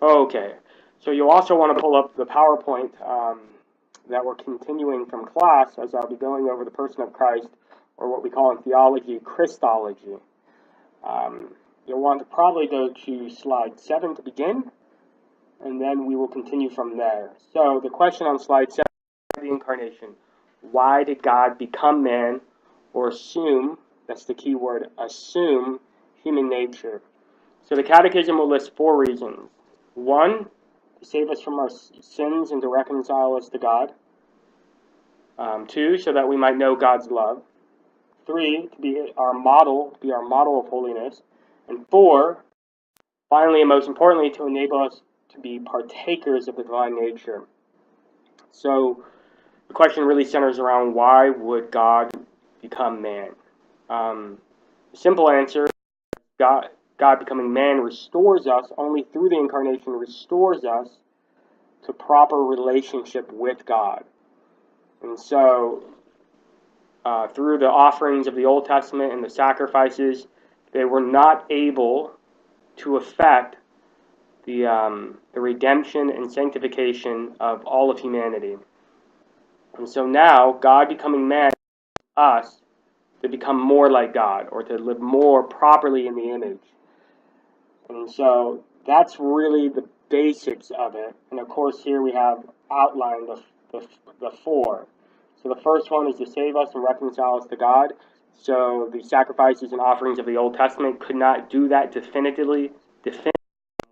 Okay, so you'll also want to pull up the PowerPoint that we're continuing from class, as I'll be going over the person of Christ, or what we call in theology, Christology. You'll want to probably go to slide 7 to begin, and then we will continue from there. So the question on slide 7 is the incarnation. Why did God become man, or assume, that's the key word, assume human nature? So the Catechism will list 4 reasons. 1, to save us from our sins and to reconcile us to God. 2, so that we might know God's love. 3, to be our model of holiness. And 4, finally and most importantly, to enable us to be partakers of the divine nature. So the question really centers around, why would God become man? The simple answer is God becoming man restores us, only through the incarnation restores us to proper relationship with God. And so, through the offerings of the Old Testament and the sacrifices, they were not able to effect the redemption and sanctification of all of humanity. And so now, God becoming man, us, to become more like God, or to live more properly in the image. And so that's really the basics of it. And of course, here we have outlined the 4. So the first one is to save us and reconcile us to God. So the sacrifices and offerings of the Old Testament could not do that definitively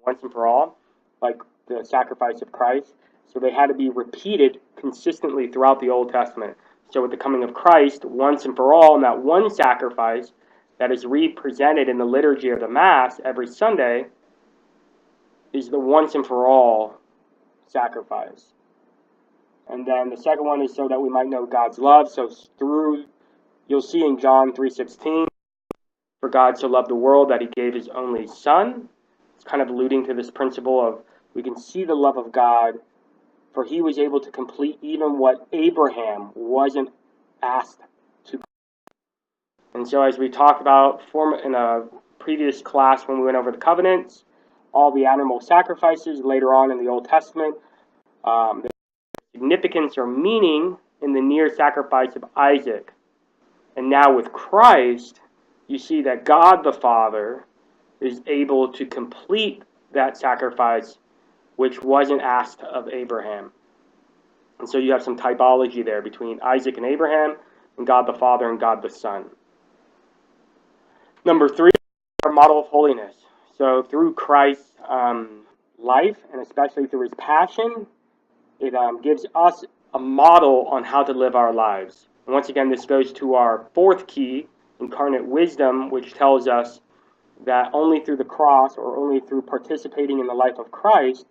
once and for all, like the sacrifice of Christ. So they had to be repeated consistently throughout the Old Testament. So with the coming of Christ, once and for all, in that one sacrifice that is represented in the liturgy of the Mass every Sunday, is the once and for all sacrifice. And then the second one is so that we might know God's love. So through, you'll see in John 3:16, for God so loved the world that he gave his only Son. It's kind of alluding to this principle of, we can see the love of God, for he was able to complete even what Abraham wasn't asked to. And so as we talked about in a previous class when we went over the covenants, all the animal sacrifices later on in the Old Testament, the significance or meaning in the near sacrifice of Isaac. And now with Christ, you see that God the Father is able to complete that sacrifice which wasn't asked of Abraham. And so you have some typology there between Isaac and Abraham, and God the Father and God the Son. Number 3, our model of holiness. So through Christ's life, and especially through his passion, it gives us a model on how to live our lives. And once again, this goes to our 4th key, incarnate wisdom, which tells us that only through the cross, or only through participating in the life of Christ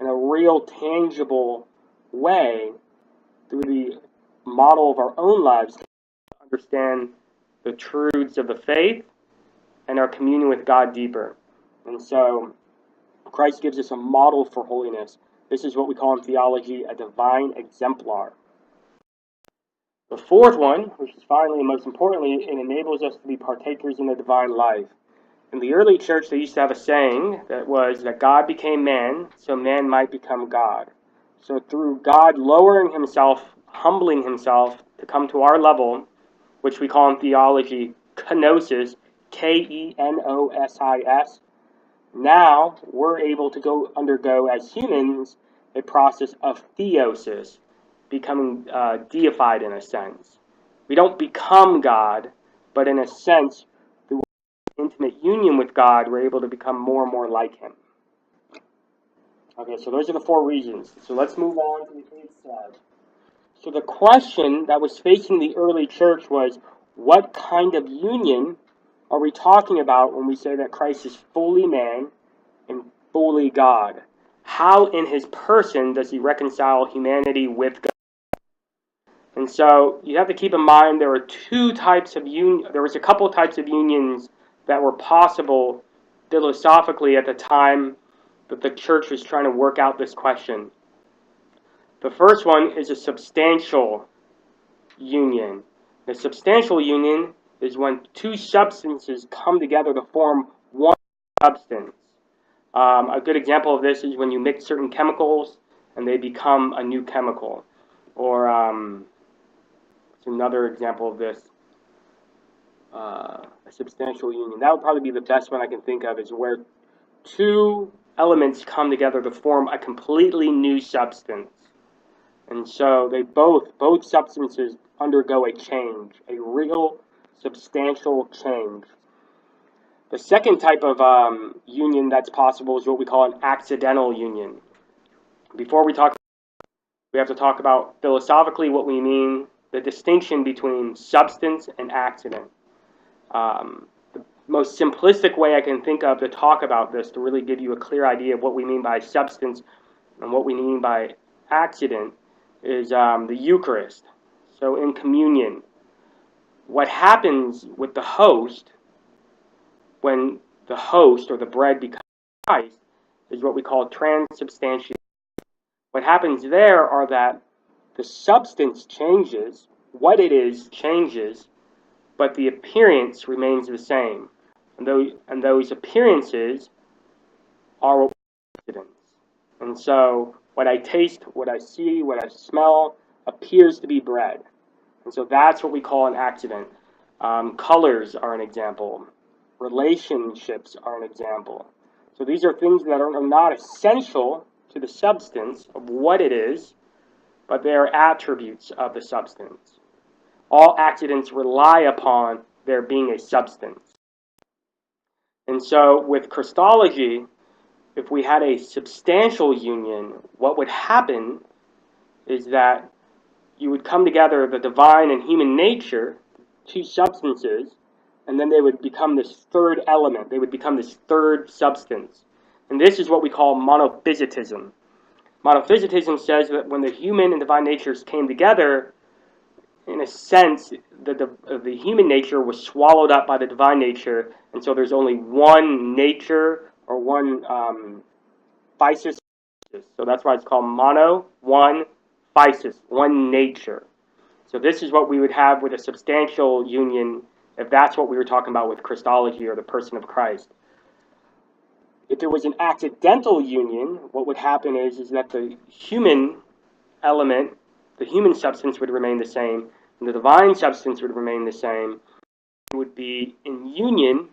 in a real tangible way, through the model of our own lives, to understand the truths of the faith and our communion with God deeper. And so Christ gives us a model for holiness. This is what we call in theology a divine exemplar. The 4th one, which is finally and most importantly, it enables us to be partakers in the divine life. In the early church, they used to have a saying that was that God became man so man might become God. So through God lowering himself, humbling himself to come to our level, which we call in theology kenosis, Kenosis, now we're able to undergo as humans a process of theosis, becoming deified in a sense. We don't become God, but in a sense, through intimate union with God, we're able to become more and more like him. Okay, so those are the 4 reasons. So let's move on to the 8th slide. So the question that was facing the early church was, what kind of union are we talking about when we say that Christ is fully man and fully God? How in his person does he reconcile humanity with God? And so you have to keep in mind there were 2 types of union. There was a couple types of unions that were possible philosophically at the time that the church was trying to work out this question. The first one is a substantial union. The substantial union is when 2 substances come together to form one substance. A good example of this is when you mix certain chemicals and they become a new chemical. Or it's another example of this, a substantial union. That would probably be the best one I can think of, is where two elements come together to form a completely new substance. And so they both substances undergo a change, a real substantial change. The second type of union that's possible is what we call an accidental union. Before we have to talk about philosophically what we mean, the distinction between substance and accident. The most simplistic way I can think of to talk about this, to really give you a clear idea of what we mean by substance and what we mean by accident, is the Eucharist. So in communion, what happens with the host when the host or the bread becomes Christ is what we call transubstantiation. What happens there are that the substance changes, what it is changes, but the appearance remains the same. And those appearances are accidents. And so what I taste, what I see, what I smell appears to be bread. And so that's what we call an accident. Colors are an example. Relationships are an example. So these are things that are not essential to the substance of what it is, but they are attributes of the substance. All accidents rely upon there being a substance. And so with Christology, if we had a substantial union, what would happen is that you would come together the divine and human nature, two substances, and then they would become this third element. They would become this third substance. And this is what we call monophysitism. Monophysitism says that when the human and divine natures came together, in a sense, the human nature was swallowed up by the divine nature, and so there's only one nature, or one physis. So that's why it's called mono, one, physis, one nature. So this is what we would have with a substantial union, if that's what we were talking about with Christology or the person of Christ. If there was an accidental union, what would happen is that the human element, the human substance would remain the same, and the divine substance would remain the same. It would be in union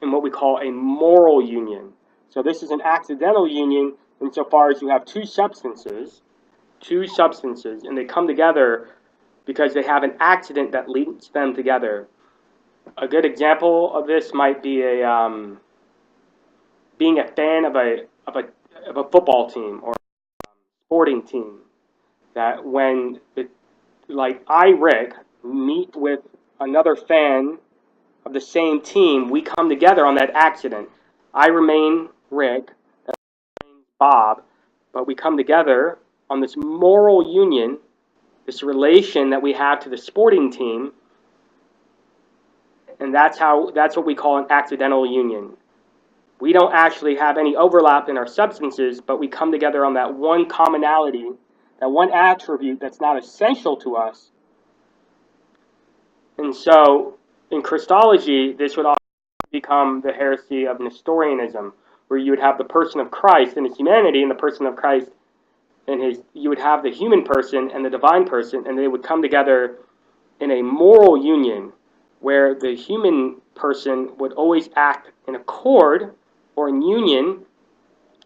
in what we call a moral union. So this is an accidental union insofar as you have two substances, and they come together because they have an accident that links them together. A good example of this might be being a fan of a football team or a sporting team. That when Rick, meet with another fan of the same team, we come together on that accident. I remain Rick, that remains Bob, but we come together on this moral union, this relation that we have to the sporting team, and that's what we call an accidental union. We don't actually have any overlap in our substances, but we come together on that one commonality, that one attribute that's not essential to us. And so, in Christology, this would also become the heresy of Nestorianism, where you would have the person of Christ and his humanity, and the person of Christ and you would have the human person and the divine person, and they would come together in a moral union, where the human person would always act in accord or in union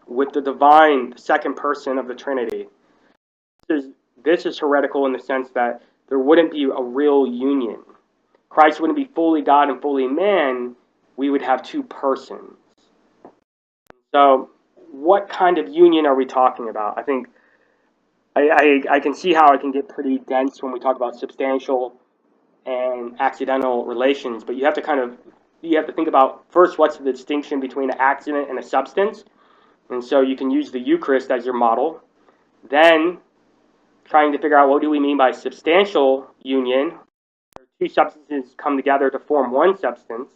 with the divine, the second person of the Trinity. This is heretical in the sense that there wouldn't be a real union. Christ wouldn't be fully God and fully man. We would have two persons. So what kind of union are we talking about? I think I can see how it can get pretty dense when we talk about substantial and accidental relations, but you have to think about first what's the distinction between an accident and a substance. And so you can use the Eucharist as your model. Then trying to figure out what do we mean by substantial union, where two substances come together to form one substance,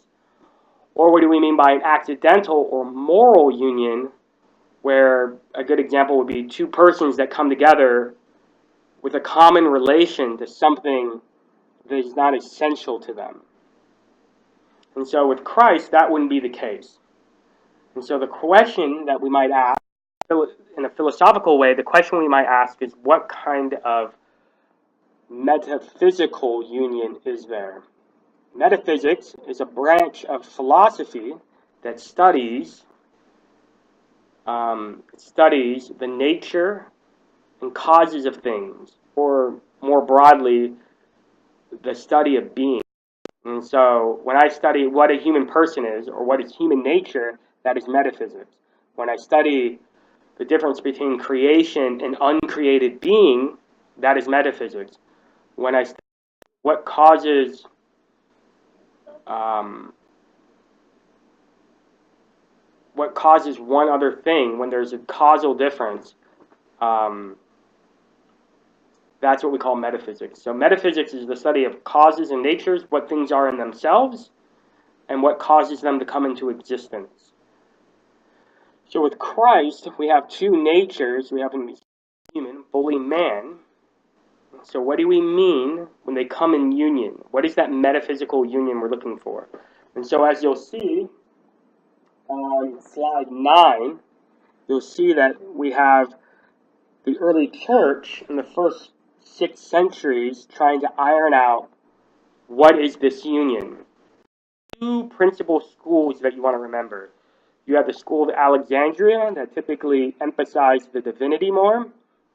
or what do we mean by an accidental or moral union, where a good example would be two persons that come together with a common relation to something that is not essential to them. And so with Christ, that wouldn't be the case. And so the question that we might ask, in a philosophical way, the question we might ask is, what kind of metaphysical union is there? Metaphysics is a branch of philosophy that studies the nature and causes of things, or more broadly, the study of being. And so when I study what a human person is, or what is human nature, that is metaphysics. When I study the difference between creation and uncreated being, that is metaphysics. When I study what causes one other thing, when there's a causal difference, that's what we call metaphysics. So metaphysics is the study of causes and natures, what things are in themselves, and what causes them to come into existence. So with Christ, we have two natures. We have him human, fully man. So what do we mean when they come in union? What is that metaphysical union we're looking for? And so as you'll see on slide 9, you'll see that we have the early church in the first 6 centuries trying to iron out what is this union. Two principal schools that you want to remember. You have the school of Alexandria that typically emphasized the divinity more,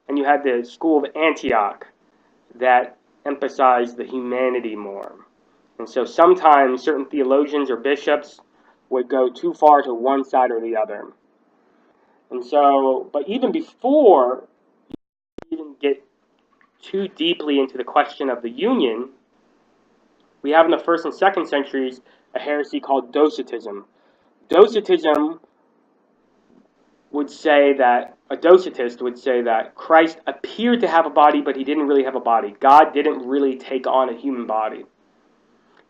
and you had the school of Antioch that emphasized the humanity more. And so sometimes certain theologians or bishops would go too far to one side or the other. And so, but even before you even get too deeply into the question of the union, we have in the 1st and 2nd centuries a heresy called Docetism. Docetism would say that, a Docetist would say that Christ appeared to have a body, but he didn't really have a body. God didn't really take on a human body.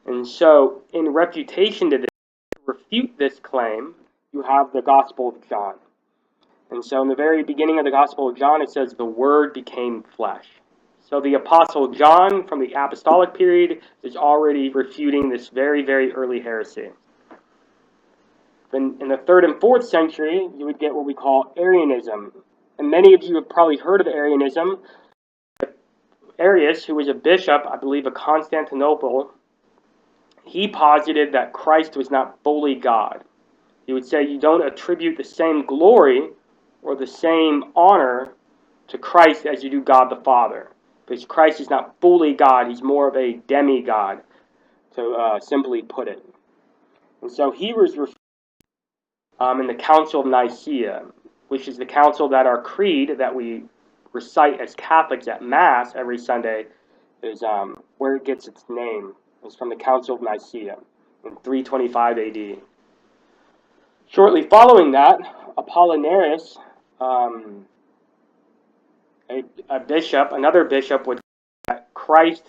And so, in refutation to this, to refute this claim, you have the Gospel of John. And so in the very beginning of the Gospel of John, it says, the Word became flesh. So the Apostle John, from the apostolic period, is already refuting this very, very early heresy. Then in the 3rd and 4th century, you would get what we call Arianism. And many of you have probably heard of Arianism. Arius, who was a bishop, I believe, of Constantinople, he posited that Christ was not fully God. He would say you don't attribute the same glory or the same honor to Christ as you do God the Father. Because Christ is not fully God, he's more of a demigod, to simply put it. And so he was refuted in the Council of Nicaea, which is the council that our creed that we recite as Catholics at Mass every Sunday is where it gets its name. It's from the Council of Nicaea in 325 AD. Shortly following that, Apollinaris, a bishop, another bishop, would say that Christ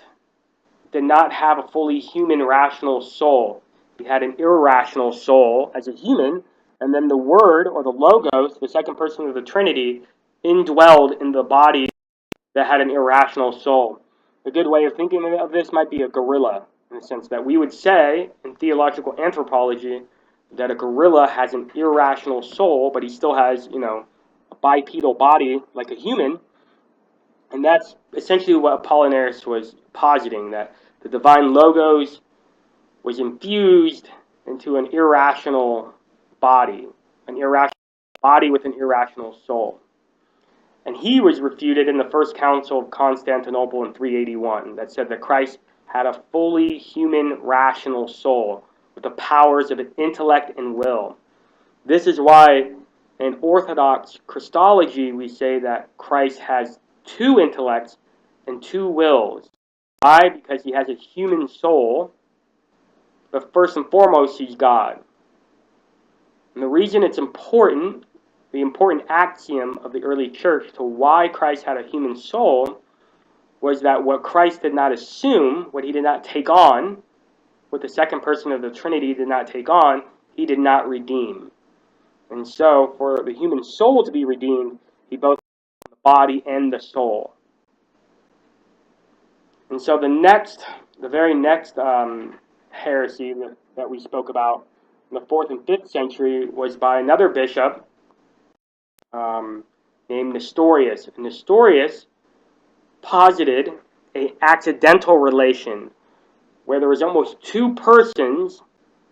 did not have a fully human rational soul. He had an irrational soul as a human, and then the Word, or the Logos, the second person of the Trinity, indwelled in the body that had an irrational soul. A good way of thinking of this might be a gorilla, in the sense that we would say, in theological anthropology, that a gorilla has an irrational soul, but he still has, a bipedal body like a human. And that's essentially what Apollinaris was positing, that the divine Logos was infused into an irrational body with an irrational soul. And he was refuted in the First Council of Constantinople in 381, that said that Christ had a fully human rational soul with the powers of an intellect and will. This is why in Orthodox Christology we say that Christ has 2 intellects and 2 wills. Why? Because he has a human soul, but first and foremost, he's God. And the reason it's important, the important axiom of the early church to why Christ had a human soul, was that what Christ did not assume, what he did not take on, what the second person of the Trinity did not take on, he did not redeem. And so, for the human soul to be redeemed, he both had the body and the soul. And so the very next heresy that we spoke about in the 4th and 5th century was by another bishop named Nestorius. And Nestorius posited an accidental relation where there was almost two persons,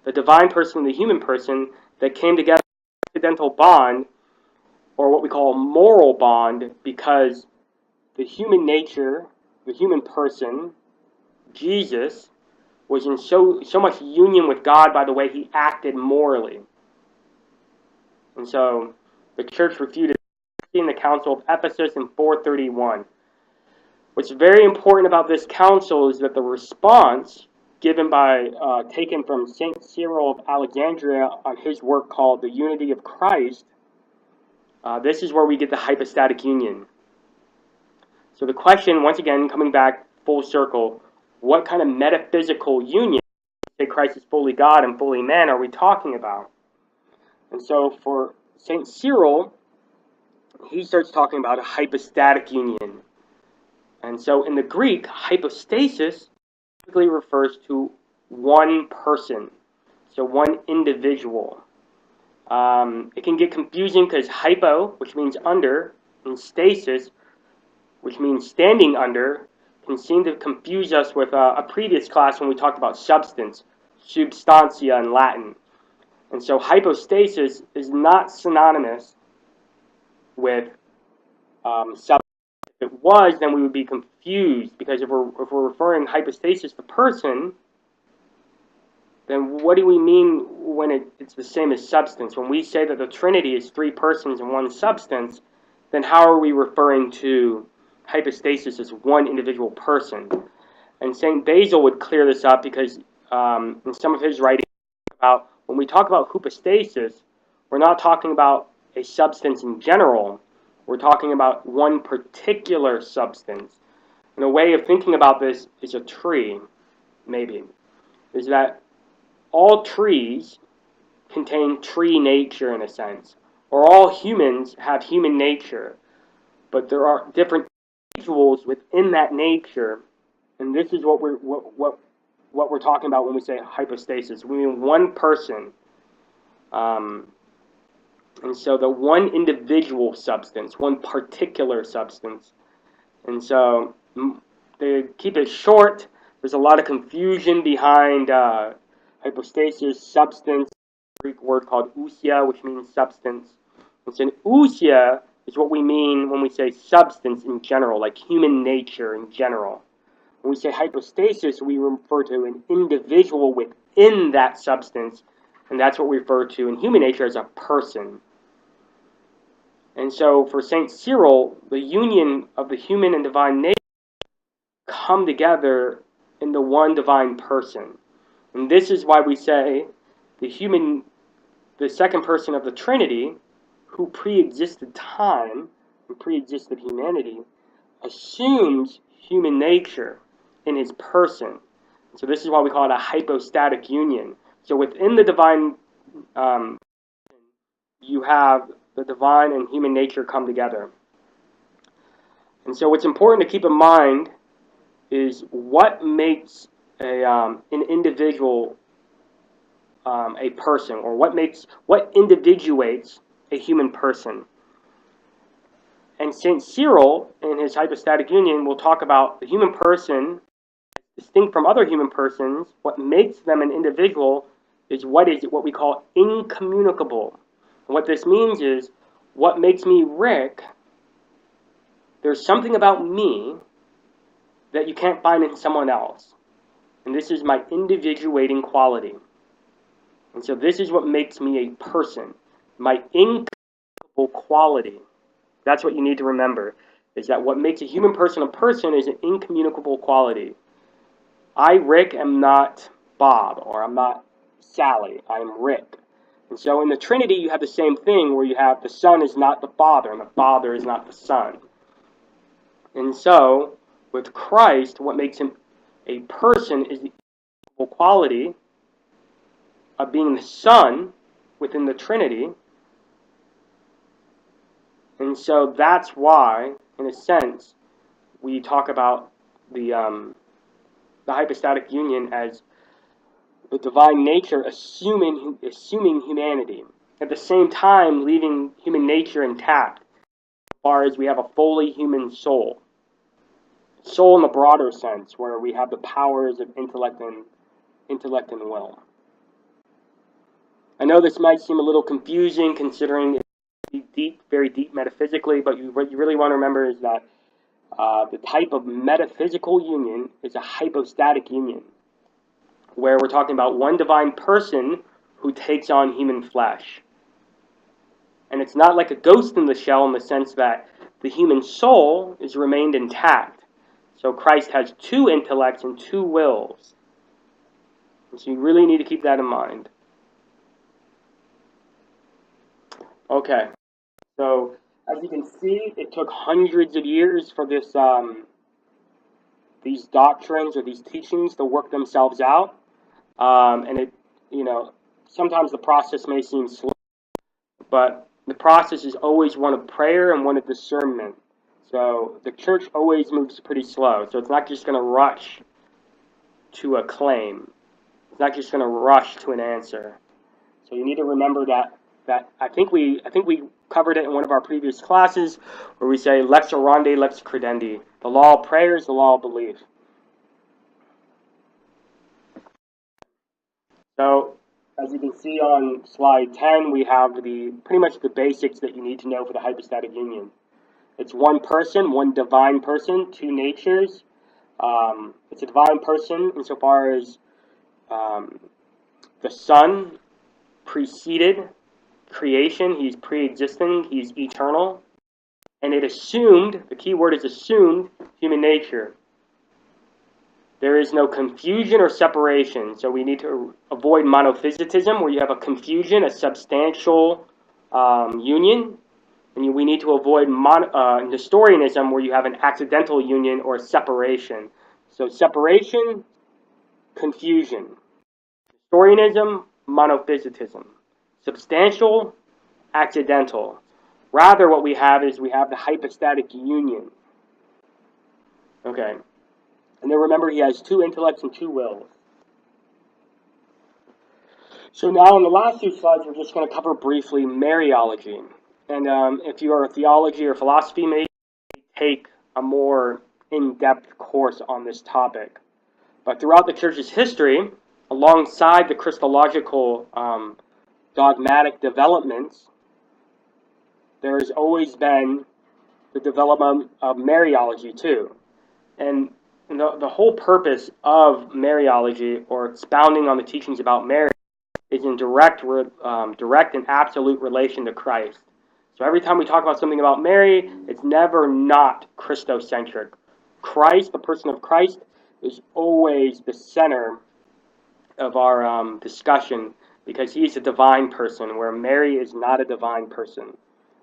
the divine person and the human person, that came together in an accidental bond, or what we call a moral bond, because the human nature, the human person, Jesus, was in so much union with God by the way he acted morally. And so the church refuted in the Council of Ephesus in 431. What's very important about this council is that the response given by, taken from St. Cyril of Alexandria on his work called The Unity of Christ, this is where we get the hypostatic union. So the question, once again, coming back full circle, what kind of metaphysical union, say Christ is fully God and fully man, are we talking about? And so for St. Cyril, he starts talking about a hypostatic union. And so in the Greek, hypostasis typically refers to one person, so one individual. It can get confusing because hypo, which means under, and stasis, which means standing under, can seem to confuse us with a previous class when we talked about substance, substantia in Latin. And so hypostasis is not synonymous with substance. If it was, then we would be confused, because if we're referring hypostasis to person, then what do we mean when it's the same as substance? When we say that the Trinity is three persons and one substance, then how are we referring to hypostasis as one individual person? And St. Basil would clear this up, because in some of his writings about when we talk about hypostasis, we're not talking about a substance in general. We're talking about one particular substance. And a way of thinking about this is a tree, maybe, is that all trees contain tree nature in a sense, or all humans have human nature, but there are different individuals within that nature, and this is what we're talking about when we say hypostasis. We mean one person, and so the one individual substance, one particular substance. And so to keep it short, there's a lot of confusion behind hypostasis, substance, Greek word called ousia, which means substance. And so ousia is what we mean when we say substance in general, like human nature in general. When we say hypostasis, we refer to an individual within that substance, and that's what we refer to in human nature as a person. And so for St. Cyril, the union of the human and divine nature come together in the one divine person. And this is why we say the second person of the Trinity, who pre-existed time and pre-existed humanity, assumes human nature in his person. So this is why we call it a hypostatic union. So within the divine, you have the divine and human nature come together. And so what's important to keep in mind is what makes an individual a person, or what individuates a human person. And St. Cyril, in his hypostatic union, will talk about the human person, distinct from other human persons. What makes them an individual is what we call incommunicable. And what this means is, what makes me Rick, there's something about me that you can't find in someone else. And this is my individuating quality. And so this is what makes me a person, my incommunicable quality. That's what you need to remember, is that what makes a human person a person is an incommunicable quality. I, Rick, am not Bob, or I'm not Sally. I'm Rick. And so in the Trinity, you have the same thing, where you have the Son is not the Father, and the Father is not the Son. And so, with Christ, what makes him a person is the equal quality of being the Son within the Trinity. And so that's why, in a sense, we talk about the hypostatic union as the divine nature assuming humanity, at the same time leaving human nature intact, as far as we have a fully human soul. Soul in the broader sense, where we have the powers of intellect and will. I know this might seem a little confusing considering it's very deep metaphysically, but what you really want to remember is that the type of metaphysical union is a hypostatic union, where we're talking about one divine person who takes on human flesh. And it's not like a ghost in the shell in the sense that the human soul is remained intact. So Christ has two intellects and two wills. And so you really need to keep that in mind. Okay, so as you can see, it took hundreds of years for these doctrines or these teachings to work themselves out. And it, sometimes the process may seem slow, but the process is always one of prayer and one of discernment. So the church always moves pretty slow. So it's not just going to rush to a claim. It's not just going to rush to an answer. So you need to remember that I think we covered it in one of our previous classes where we say lex orandi, lex credendi. The law of prayer is the law of belief. So as you can see on slide 10, we have pretty much the basics that you need to know for the hypostatic union. It's one person, one divine person, two natures. It's a divine person insofar as the Son preceded creation. He's pre-existing. He's eternal. And it assumed, the key word is assumed, human nature. There is no confusion or separation. So we need to avoid monophysitism, where you have a confusion, a substantial union. And we need to avoid Nestorianism, where you have an accidental union or separation. So separation, confusion. Nestorianism, monophysitism. Substantial, accidental. Rather, what we have is we have the hypostatic union. Okay. And then remember, he has two intellects and two wills. So now in the last few slides, we're just going to cover briefly Mariology. And if you are a theology or philosophy major, take a more in-depth course on this topic. But throughout the church's history, alongside the Christological dogmatic developments, there has always been the development of Mariology too. And the whole purpose of Mariology, or expounding on the teachings about Mary, is in direct and absolute relation to Christ. So every time we talk about something about Mary, it's never not Christocentric. Christ, the person of Christ, is always the center of our discussion, because he is a divine person, where Mary is not a divine person.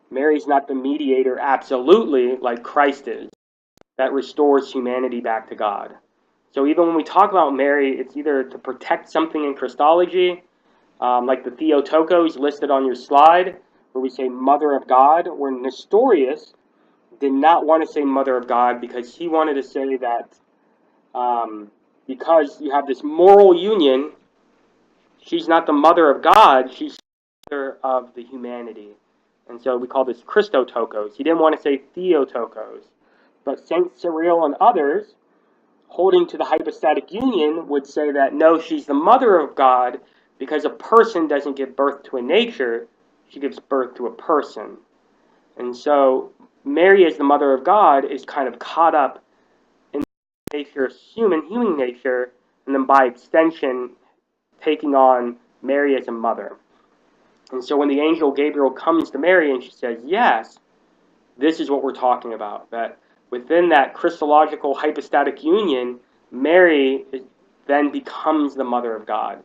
Mary is not the mediator absolutely like Christ is, that restores humanity back to God. So even when we talk about Mary, it's either to protect something in Christology, like the Theotokos listed on your slide, where we say Mother of God, where Nestorius did not want to say Mother of God because he wanted to say that because you have this moral union, she's not the Mother of God, she's the Mother of the humanity. And so we call this Christotokos. He didn't want to say Theotokos. But St. Cyril and others, holding to the hypostatic union, would say that no, she's the Mother of God because a person doesn't give birth to a nature, she gives birth to a person. And so Mary as the Mother of God is kind of caught up in nature, human nature, and then by extension taking on Mary as a mother. And so when the angel Gabriel comes to Mary and she says, yes, this is what we're talking about, that within that Christological hypostatic union, Mary then becomes the Mother of God.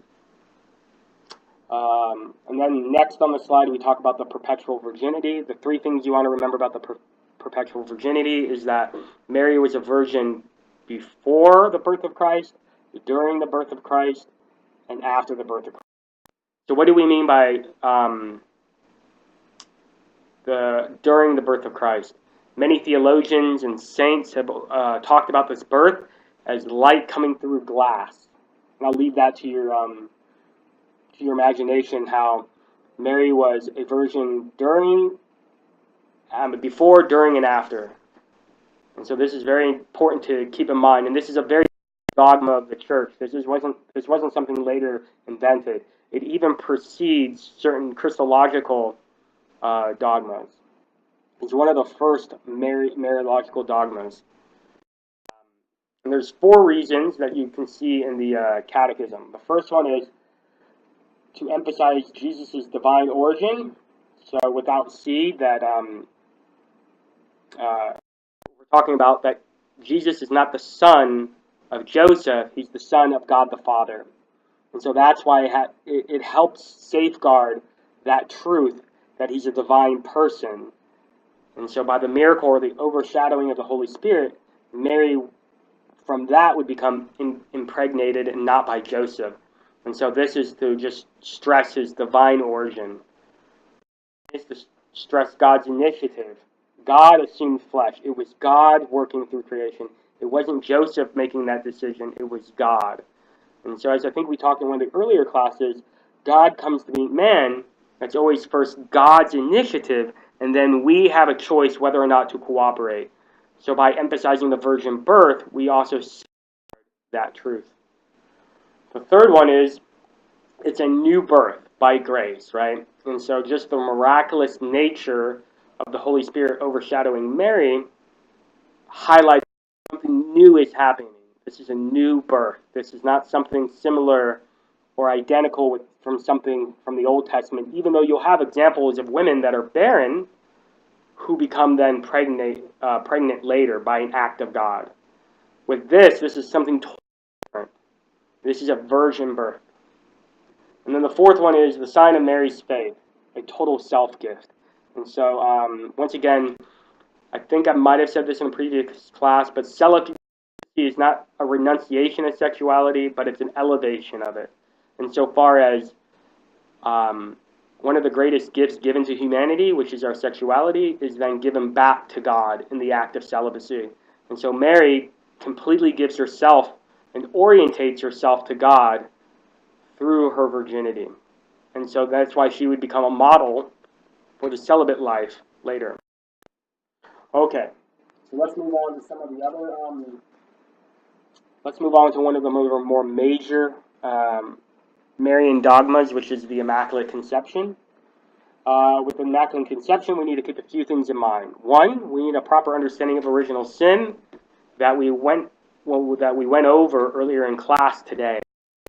And then next on the slide, we talk about the perpetual virginity. The three things you want to remember about the perpetual virginity is that Mary was a virgin before the birth of Christ, during the birth of Christ, and after the birth of Christ. So what do we mean by during the birth of Christ? Many theologians and saints have talked about this birth as light coming through glass. And I'll leave that to your to your imagination how Mary was a virgin before, during, and after. And so this is very important to keep in mind. And this is a very dogma of the church. This wasn't something later invented. It even precedes certain Christological dogmas. It's one of the first Mariological dogmas. And there's 4 reasons that you can see in the Catechism. The first one is to emphasize Jesus' divine origin. So without seed, that we're talking about that Jesus is not the son of Joseph, he's the son of God the Father. And so that's why it helps safeguard that truth that he's a divine person. And so by the miracle or the overshadowing of the Holy Spirit, Mary from that would become impregnated and not by Joseph. And so this is to just stress his divine origin. It's to stress God's initiative. God assumed flesh. It was God working through creation. It wasn't Joseph making that decision. It was God. And so as I think we talked in one of the earlier classes, God comes to meet man. That's always first God's initiative, and then we have a choice whether or not to cooperate. So by emphasizing the virgin birth, we also see that truth. The third one is it's a new birth by grace, right? And so just the miraculous nature of the Holy Spirit overshadowing Mary highlights something new is happening. This is a new birth. This is not something similar or identical from something from the Old Testament, even though you'll have examples of women that are barren who become then pregnant later by an act of God. With this is something totally different. This is a virgin birth. And then the fourth one is the sign of Mary's faith, a total self-gift. And so, once again, I think I might have said this in a previous class, but celibacy is not a renunciation of sexuality, but it's an elevation of it. And so far as one of the greatest gifts given to humanity, which is our sexuality, is then given back to God in the act of celibacy. And so Mary completely gives herself and orientates herself to God through her virginity. And so that's why she would become a model for the celibate life later. Okay, so let's move on to some of the other, let's move on to one of the more major Marian dogmas, which is the Immaculate Conception. With the Immaculate Conception, we need to keep a few things in mind. One, we need a proper understanding of original sin that we went over earlier in class today,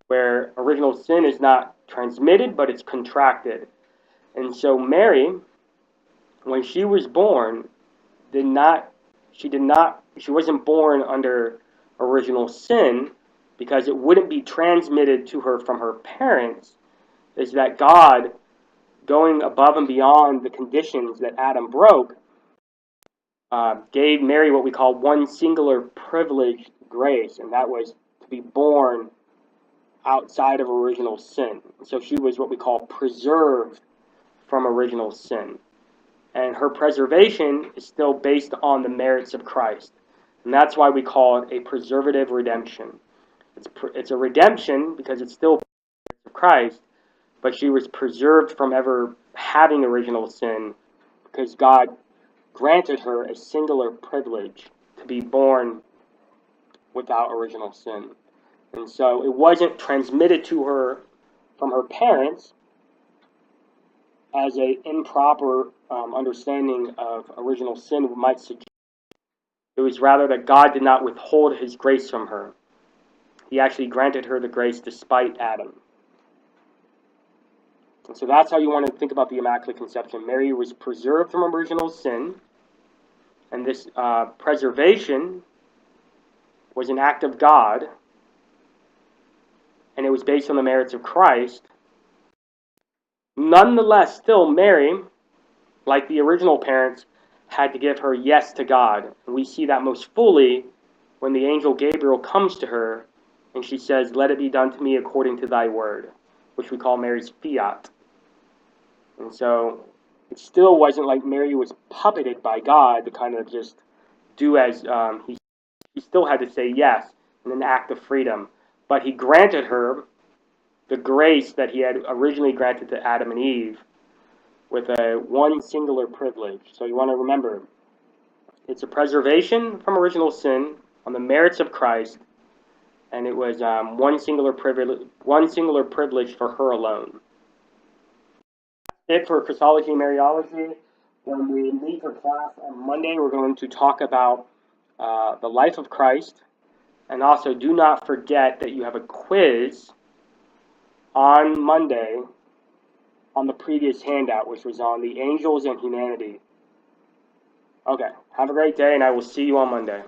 where original sin is not transmitted, but it's contracted. And so Mary, when she was born, she wasn't born under original sin, because it wouldn't be transmitted to her from her parents. Is that God, going above and beyond the conditions that Adam broke, gave Mary what we call one singular privileged grace, and that was to be born outside of original sin. So she was what we call preserved from original sin. And her preservation is still based on the merits of Christ. And that's why we call it a preservative redemption. It's a redemption because it's still of Christ, but she was preserved from ever having original sin because God granted her a singular privilege to be born without original sin. And so it wasn't transmitted to her from her parents as an improper understanding of original sin might suggest. It was rather that God did not withhold his grace from her. He actually granted her the grace despite Adam. And so that's how you want to think about the Immaculate Conception. Mary was preserved from original sin, and this preservation was an act of God, and it was based on the merits of Christ. Nonetheless, still Mary, like the original parents, had to give her yes to God. And we see that most fully when the angel Gabriel comes to her and she says, "Let it be done to me according to thy word," which we call Mary's fiat. And so it still wasn't like Mary was puppeted by God to kind of just do as he still had to say yes in an act of freedom. But he granted her the grace that he had originally granted to Adam and Eve with a one singular privilege. So you want to remember, it's a preservation from original sin on the merits of Christ, and it was one singular privilege for her alone. That's it for Christology and Mariology. When we meet for class on Monday, we're going to talk about the life of Christ, and also do not forget that you have a quiz on Monday on the previous handout, which was on the angels and humanity. Okay, have a great day, and I will see you on Monday.